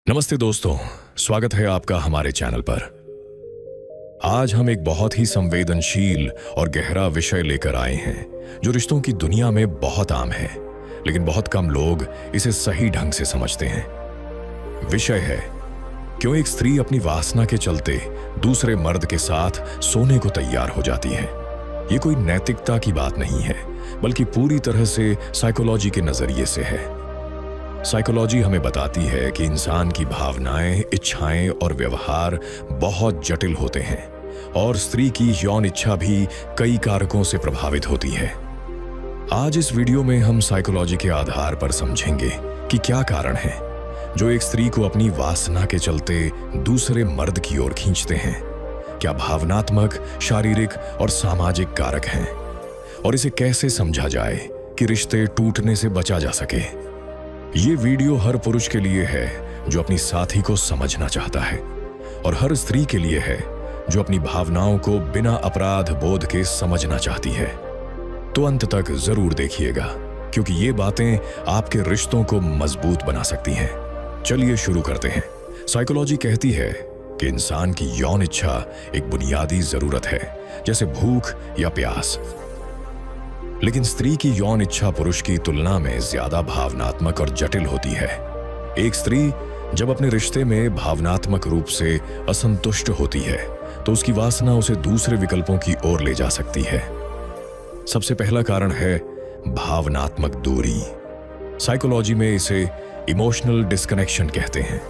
नमस्ते दोस्तों, स्वागत है आपका हमारे चैनल पर। आज हम एक बहुत ही संवेदनशील और गहरा विषय लेकर आए हैं जो रिश्तों की दुनिया में बहुत आम है, लेकिन बहुत कम लोग इसे सही ढंग से समझते हैं। विषय है क्यों एक स्त्री अपनी वासना के चलते दूसरे मर्द के साथ सोने को तैयार हो जाती है। ये कोई नैतिकता की बात नहीं है, बल्कि पूरी तरह से साइकोलॉजी के नजरिए से है। साइकोलॉजी हमें बताती है कि इंसान की भावनाएं, इच्छाएं और व्यवहार बहुत जटिल होते हैं और स्त्री की यौन इच्छा भी कई कारकों से प्रभावित होती है। आज इस वीडियो में हम साइकोलॉजी के आधार पर समझेंगे कि क्या कारण है जो एक स्त्री को अपनी वासना के चलते दूसरे मर्द की ओर खींचते हैं। क्या भावनात्मक, शारीरिक और सामाजिक कारक हैं, और इसे कैसे समझा जाए कि रिश्ते टूटने से बचा जा सके। ये वीडियो हर पुरुष के लिए है जो अपनी साथी को समझना चाहता है, और हर स्त्री के लिए है जो अपनी भावनाओं को बिना अपराध बोध के समझना चाहती है। तो अंत तक जरूर देखिएगा, क्योंकि ये बातें आपके रिश्तों को मजबूत बना सकती हैं। चलिए शुरू करते हैं। साइकोलॉजी कहती है कि इंसान की यौन इच्छा एक बुनियादी जरूरत है, जैसे भूख या प्यास। लेकिन स्त्री की यौन इच्छा पुरुष की तुलना में ज्यादा भावनात्मक और जटिल होती है। एक स्त्री जब अपने रिश्ते में भावनात्मक रूप से असंतुष्ट होती है तो उसकी वासना उसे दूसरे विकल्पों की ओर ले जा सकती है। सबसे पहला कारण है भावनात्मक दूरी। साइकोलॉजी में इसे इमोशनल डिस्कनेक्शन कहते हैं।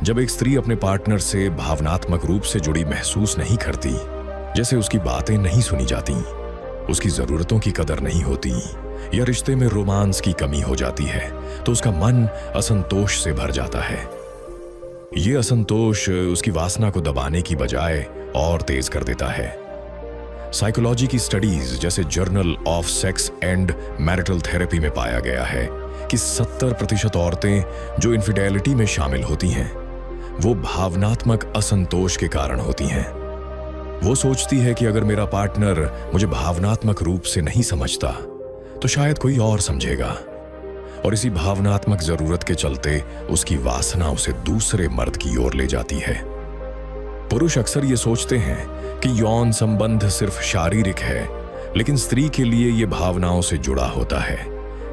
जब एक स्त्री अपने पार्टनर से भावनात्मक रूप से जुड़ी महसूस नहीं करती, जैसे उसकी बातें नहीं सुनी जाती, उसकी जरूरतों की कदर नहीं होती, या रिश्ते में रोमांस की कमी हो जाती है, तो उसका मन असंतोष से भर जाता है। यह असंतोष उसकी वासना को दबाने की बजाय और तेज कर देता है। साइकोलॉजी की स्टडीज जैसे journal of sex and marital therapy में पाया गया है कि 70% औरतें जो इनफिडेलिटी में शामिल होती हैं वो भावनात्मक असंतोष के कारण होती हैं। वो सोचती है कि अगर मेरा पार्टनर मुझे भावनात्मक रूप से नहीं समझता तो शायद कोई और समझेगा, और इसी भावनात्मक जरूरत के चलते उसकी वासना उसे दूसरे मर्द की ओर ले जाती है। पुरुष अक्सर ये सोचते हैं कि यौन संबंध सिर्फ शारीरिक है, लेकिन स्त्री के लिए ये भावनाओं से जुड़ा होता है।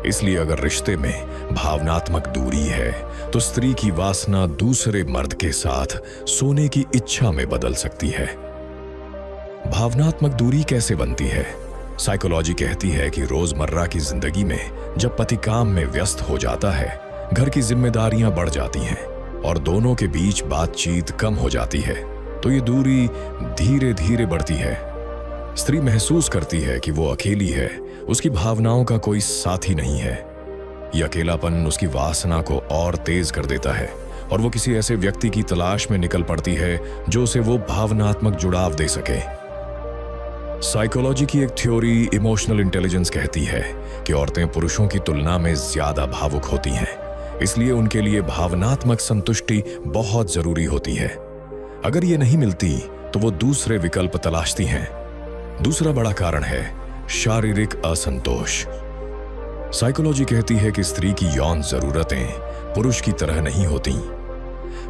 इसलिए अगर रिश्ते में भावनात्मक दूरी है तो स्त्री की वासना दूसरे मर्द के साथ सोने की इच्छा में बदल सकती है। भावनात्मक दूरी कैसे बनती है? साइकोलॉजी कहती है कि रोजमर्रा की जिंदगी में जब पति काम में व्यस्त हो जाता है, घर की जिम्मेदारियां बढ़ जाती हैं और दोनों के बीच बातचीत कम हो जाती है, तो ये दूरी धीरे धीरे बढ़ती है। स्त्री महसूस करती है कि वो अकेली है, उसकी भावनाओं का कोई साथी नहीं है। यह अकेलापन उसकी वासना को और तेज कर देता है और वो किसी ऐसे व्यक्ति की तलाश में निकल पड़ती है जो उसे वो भावनात्मक जुड़ाव दे सके। साइकोलॉजी की एक थ्योरी इमोशनल इंटेलिजेंस कहती है कि औरतें पुरुषों की तुलना में ज्यादा भावुक होती हैं, इसलिए उनके लिए भावनात्मक संतुष्टि बहुत जरूरी होती है। अगर ये नहीं मिलती तो वो दूसरे विकल्प तलाशती हैं। दूसरा बड़ा कारण है शारीरिक असंतोष। साइकोलॉजी कहती है कि स्त्री की यौन जरूरतें पुरुष की तरह नहीं होती।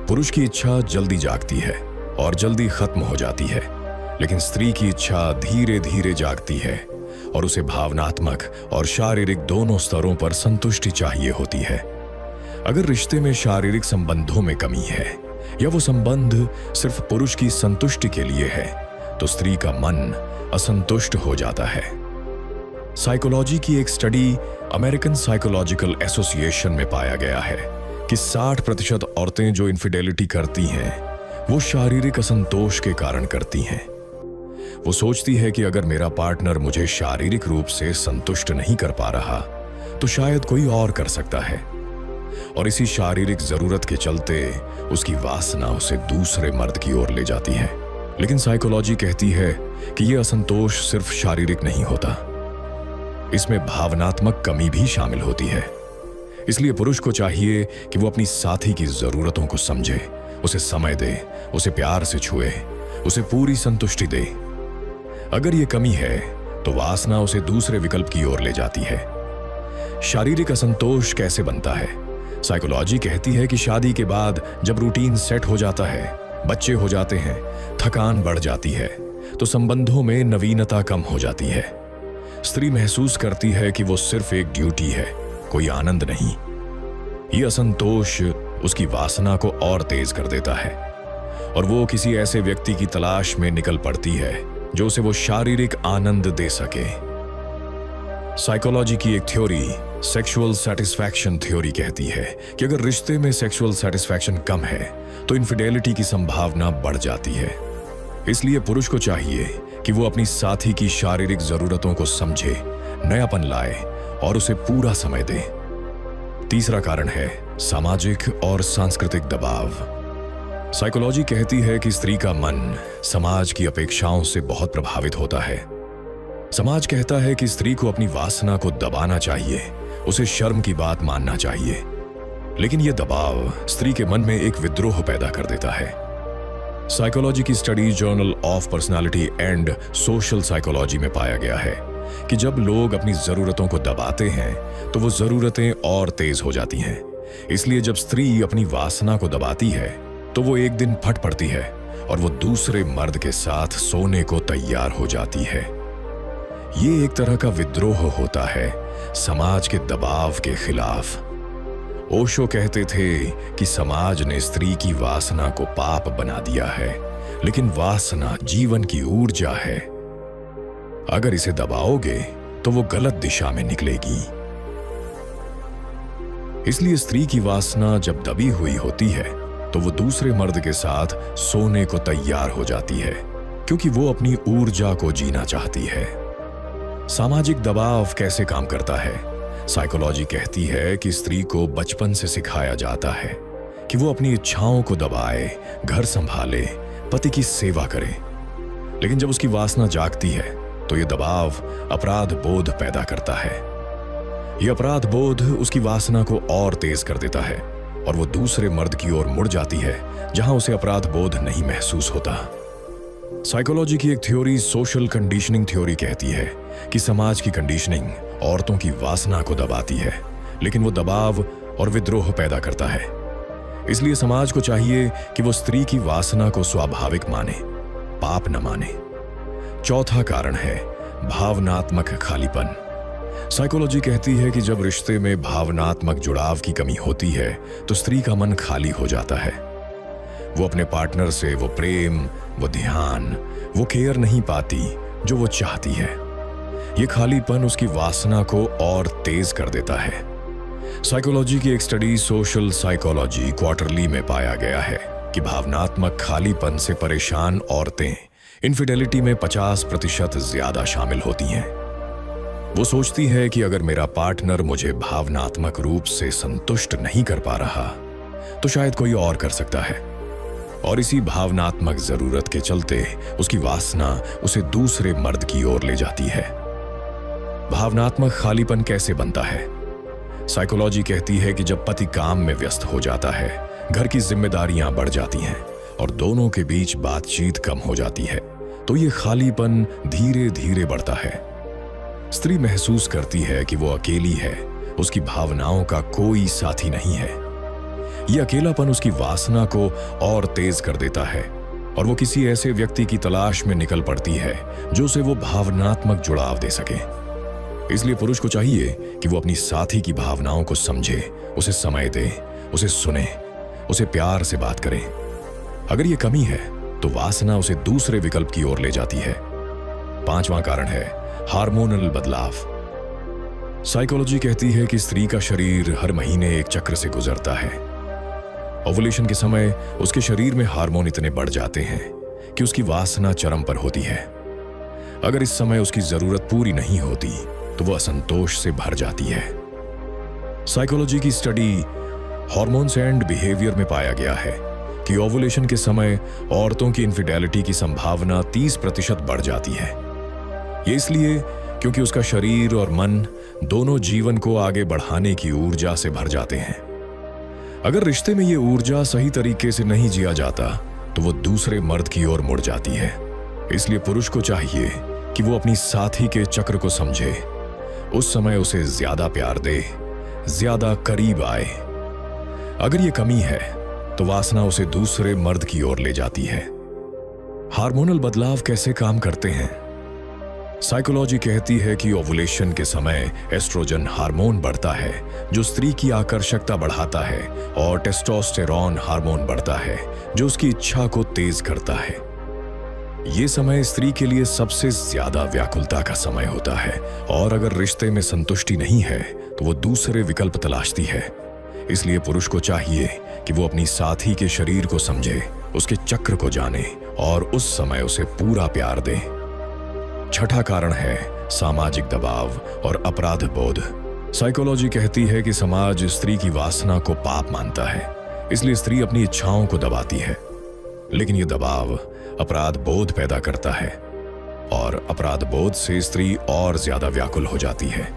पुरुष की इच्छा जल्दी जागती है और जल्दी खत्म हो जाती है, लेकिन स्त्री की इच्छा धीरे धीरे जागती है और उसे भावनात्मक और शारीरिक दोनों स्तरों पर संतुष्टि चाहिए होती है। अगर रिश्ते में शारीरिक संबंधों में कमी है या वो संबंध सिर्फ पुरुष की संतुष्टि के लिए है, तो स्त्री का मन असंतुष्ट हो जाता है। साइकोलॉजी की एक स्टडी अमेरिकन साइकोलॉजिकल एसोसिएशन में पाया गया है कि 60% औरतें जो इनफिडेलिटी करती हैं वो शारीरिक असंतोष के कारण करती हैं। वो सोचती है कि अगर मेरा पार्टनर मुझे शारीरिक रूप से संतुष्ट नहीं कर पा रहा तो शायद कोई और कर सकता है, और इसी शारीरिक जरूरत के चलते उसकी वासना उसे दूसरे मर्द की ओर ले जाती है। लेकिन साइकोलॉजी कहती है कि यह असंतोष सिर्फ शारीरिक नहीं होता, इसमें भावनात्मक कमी भी शामिल होती है। इसलिए पुरुष को चाहिए कि वो अपनी साथी की जरूरतों को समझे, उसे समय दे, उसे प्यार से छुए, उसे पूरी संतुष्टि दे। अगर ये कमी है तो वासना उसे दूसरे विकल्प की ओर ले जाती है। शारीरिक असंतोष कैसे बनता है? साइकोलॉजी कहती है कि शादी के बाद जब रूटीन सेट हो जाता है, बच्चे हो जाते हैं, थकान बढ़ जाती है, तो संबंधों में नवीनता कम हो जाती है। स्त्री महसूस करती है कि वो सिर्फ एक ड्यूटी है, कोई आनंद नहीं। ये असंतोष उसकी वासना को और तेज कर देता है और वो किसी ऐसे व्यक्ति की तलाश में निकल पड़ती है जो उसे वो शारीरिक आनंद दे सके। साइकोलॉजी की एक थ्योरी, सेक्सुअल सेटिस्फैक्शन थ्योरी, कहती है कि अगर रिश्ते में सेक्सुअल सेटिस्फैक्शन कम है तो इनफिडेलिटी की संभावना बढ़ जाती है। इसलिए पुरुष को चाहिए कि वो अपनी साथी की शारीरिक जरूरतों को समझे, नयापन लाए और उसे पूरा समय दे। तीसरा कारण है सामाजिक और सांस्कृतिक दबाव। साइकोलॉजी कहती है कि स्त्री का मन समाज की अपेक्षाओं से बहुत प्रभावित होता है। समाज कहता है कि स्त्री को अपनी वासना को दबाना चाहिए, उसे शर्म की बात मानना चाहिए। लेकिन यह दबाव स्त्री के मन में एक विद्रोह पैदा कर देता है। साइकोलॉजी की study journal of personality and social psychology में पाया गया है कि जब लोग अपनी जरूरतों को दबाते हैं तो वो जरूरतें और तेज हो जाती हैं। इसलिए जब स्त्री अपनी वासना को दबाती है तो वो एक दिन फट पड़ती है और वो दूसरे मर्द के साथ सोने को तैयार हो जाती है। ये एक तरह का विद्रोह होता है समाज के दबाव के खिलाफ। ओशो कहते थे कि समाज ने स्त्री की वासना को पाप बना दिया है, लेकिन वासना जीवन की ऊर्जा है। अगर इसे दबाओगे तो वो गलत दिशा में निकलेगी। इसलिए स्त्री की वासना जब दबी हुई होती है तो वो दूसरे मर्द के साथ सोने को तैयार हो जाती है, क्योंकि वो अपनी ऊर्जा को जीना चाहती है। सामाजिक दबाव कैसे काम करता है? साइकोलॉजी कहती है कि स्त्री को बचपन से सिखाया जाता है कि वो अपनी इच्छाओं को दबाए, घर संभाले, पति की सेवा करे। लेकिन जब उसकी वासना जागती है तो ये दबाव अपराध बोध पैदा करता है। ये अपराध बोध उसकी वासना को और तेज कर देता है और वो दूसरे मर्द की ओर मुड़ जाती है जहां उसे अपराध बोध नहीं महसूस होता। साइकोलॉजी की एक थ्योरी, सोशल कंडीशनिंग थ्योरी, कहती है कि समाज की कंडीशनिंग औरतों की वासना को दबाती है, लेकिन वो दबाव और विद्रोह पैदा करता है। इसलिए समाज को चाहिए कि वो स्त्री की वासना को स्वाभाविक माने, पाप न माने। चौथा कारण है भावनात्मक खालीपन। साइकोलॉजी कहती है कि जब रिश्ते में भावनात्मक जुड़ाव की कमी होती है तो स्त्री का मन खाली हो जाता है। वो अपने पार्टनर से वो प्रेम, वो ध्यान, वो केयर नहीं पाती जो वो चाहती है। ये खालीपन उसकी वासना को और तेज कर देता है। साइकोलॉजी की एक स्टडी, सोशल साइकोलॉजी क्वार्टरली में पाया गया है कि भावनात्मक खालीपन से परेशान औरतें इनफिडेलिटी में 50% ज्यादा शामिल होती हैं। वो सोचती है कि अगर मेरा पार्टनर मुझे भावनात्मक रूप से संतुष्ट नहीं कर पा रहा तो शायद कोई और कर सकता है, और इसी भावनात्मक जरूरत के चलते उसकी वासना उसे दूसरे मर्द की ओर ले जाती है। भावनात्मक खालीपन कैसे बनता है? साइकोलॉजी कहती है कि जब पति काम में व्यस्त हो जाता है, घर की जिम्मेदारियां बढ़ जाती हैं और दोनों के बीच बातचीत कम हो जाती है, तो ये खालीपन धीरे धीरे बढ़ता है। स्त्री महसूस करती है कि वो अकेली है, उसकी भावनाओं का कोई साथी नहीं है। यह अकेलापन उसकी वासना को और तेज कर देता है और वो किसी ऐसे व्यक्ति की तलाश में निकल पड़ती है जो उसे वो भावनात्मक जुड़ाव दे सके। इसलिए पुरुष को चाहिए कि वो अपनी साथी की भावनाओं को समझे, उसे समय दे, उसे सुने, उसे प्यार से बात करे। अगर ये कमी है तो वासना उसे दूसरे विकल्प की ओर ले जाती है। पांचवां कारण है हार्मोनल बदलाव। साइकोलॉजी कहती है कि स्त्री का शरीर हर महीने एक चक्र से गुजरता है। ओवुलेशन के समय उसके शरीर में हार्मोन इतने बढ़ जाते हैं कि उसकी वासना चरम पर होती है। अगर इस समय उसकी जरूरत पूरी नहीं होती तो वो असंतोष से भर जाती है। साइकोलॉजी की स्टडी हार्मोन्स एंड बिहेवियर में पाया गया है कि ओवुलेशन के समय औरतों की इनफिडेलिटी की संभावना 30% बढ़ जाती है। ये इसलिए क्योंकि उसका शरीर और मन दोनों जीवन को आगे बढ़ाने की ऊर्जा से भर जाते हैं। अगर रिश्ते में ये ऊर्जा सही तरीके से नहीं जिया जाता तो वो दूसरे मर्द की ओर मुड़ जाती है। इसलिए पुरुष को चाहिए कि वो अपनी साथी के चक्र को समझे, उस समय उसे ज्यादा प्यार दे, ज्यादा करीब आए अगर ये कमी है तो वासना उसे दूसरे मर्द की ओर ले जाती है। हार्मोनल बदलाव कैसे काम करते हैं? साइकोलॉजी कहती है कि ओवुलेशन के समय एस्ट्रोजन हार्मोन बढ़ता है जो स्त्री की आकर्षकता बढ़ाता है, और टेस्टोस्टेरॉन हार्मोन बढ़ता है जो उसकी इच्छा को तेज करता है। ये समय स्त्री के लिए सबसे ज्यादा व्याकुलता का समय होता है, और अगर रिश्ते में संतुष्टि नहीं है तो वो दूसरे विकल्प तलाशती है। इसलिए पुरुष को चाहिए कि वो अपनी साथी के शरीर को समझे, उसके चक्र को जाने और उस समय उसे पूरा प्यार दे। छठा कारण है सामाजिक दबाव और अपराध बोध। साइकोलॉजी कहती है कि समाज स्त्री की वासना को पाप मानता है, इसलिए स्त्री अपनी इच्छाओं को दबाती है। लेकिन यह दबाव अपराध बोध पैदा करता है, और अपराध बोध से स्त्री और ज्यादा व्याकुल हो जाती है।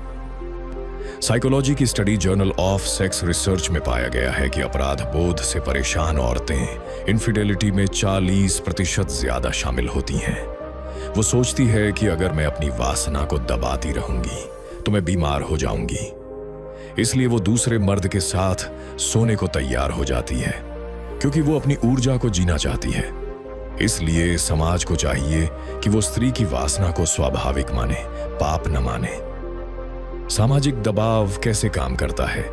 साइकोलॉजी की study journal of sex research में पाया गया है कि अपराध बोध से परेशान औरतें इनफिडेलिटी में 40% ज्यादा शामिल होती हैं। वो सोचती है कि अगर मैं अपनी वासना को दबाती रहूंगी तो मैं बीमार हो जाऊंगी। इसलिए वो दूसरे मर्द के साथ सोने को तैयार हो जाती है, क्योंकि वो अपनी ऊर्जा को जीना चाहती है। इसलिए समाज को चाहिए कि वो स्त्री की वासना को स्वाभाविक माने, पाप न माने। सामाजिक दबाव कैसे काम करता है?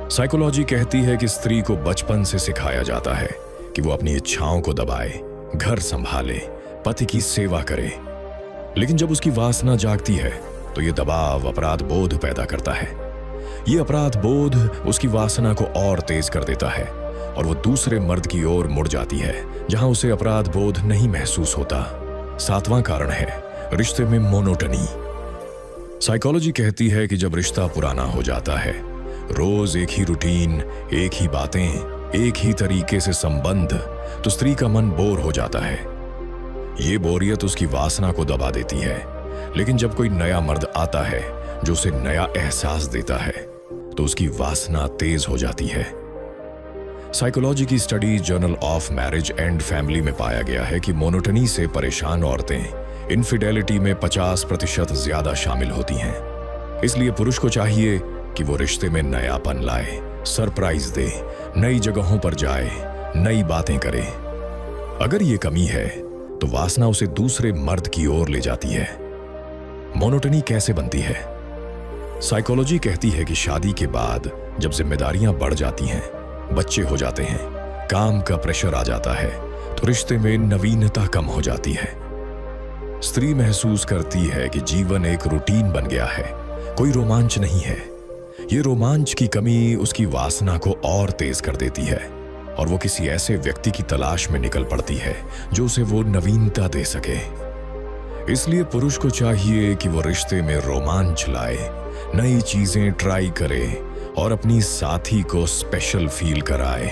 साइकोलॉजी कहती है कि स्त्री को बचपन से सिखाया जाता है कि वो अपनी इच्छाओं को दबाए, घर संभाले, पति की सेवा करे। लेकिन जब उसकी वासना जागती है तो ये दबाव अपराध बोध पैदा करता है। ये अपराध बोध उसकी वासना को और तेज कर देता है, और वो दूसरे मर्द की ओर मुड़ जाती है जहां उसे अपराध बोध नहीं महसूस होता। सातवां कारण है रिश्ते में मोनोटनी। साइकोलॉजी कहती है कि जब रिश्ता पुराना हो जाता है, रोज एक ही रूटीन, एक ही बातें, एक ही तरीके से संबंध, तो स्त्री का मन बोर हो जाता है। ये बोरियत उसकी वासना को दबा देती है। लेकिन जब कोई नया मर्द आता है जो उसे नया एहसास देता है तो उसकी वासना तेज हो जाती है। साइकोलॉजी की study journal of marriage and family में पाया गया है कि मोनोटनी से परेशान औरतें इनफिडेलिटी में 50% ज्यादा शामिल होती हैं। इसलिए पुरुष को चाहिए कि वो रिश्ते में नयापन लाए, सरप्राइज दे, नई जगहों पर जाए, नई बातें करे। अगर ये कमी है तो वासना उसे दूसरे मर्द की ओर ले जाती है। मोनोटनी कैसे बनती है? साइकोलॉजी कहती है कि शादी के बाद जब जिम्मेदारियां बढ़ जाती हैं, बच्चे हो जाते हैं, काम का प्रेशर आ जाता है, तो रिश्ते में नवीनता कम हो जाती है। स्त्री महसूस करती है कि जीवन एक रूटीन बन गया है, कोई रोमांच नहीं है। ये रोमांच की कमी उसकी वासना को और तेज कर देती है, और वो किसी ऐसे व्यक्ति की तलाश में निकल पड़ती है जो उसे वो नवीनता दे सके। इसलिए पुरुष को चाहिए कि वो रिश्ते में रोमांच लाए, नई चीजें ट्राई करे और अपनी साथी को स्पेशल फील कराए।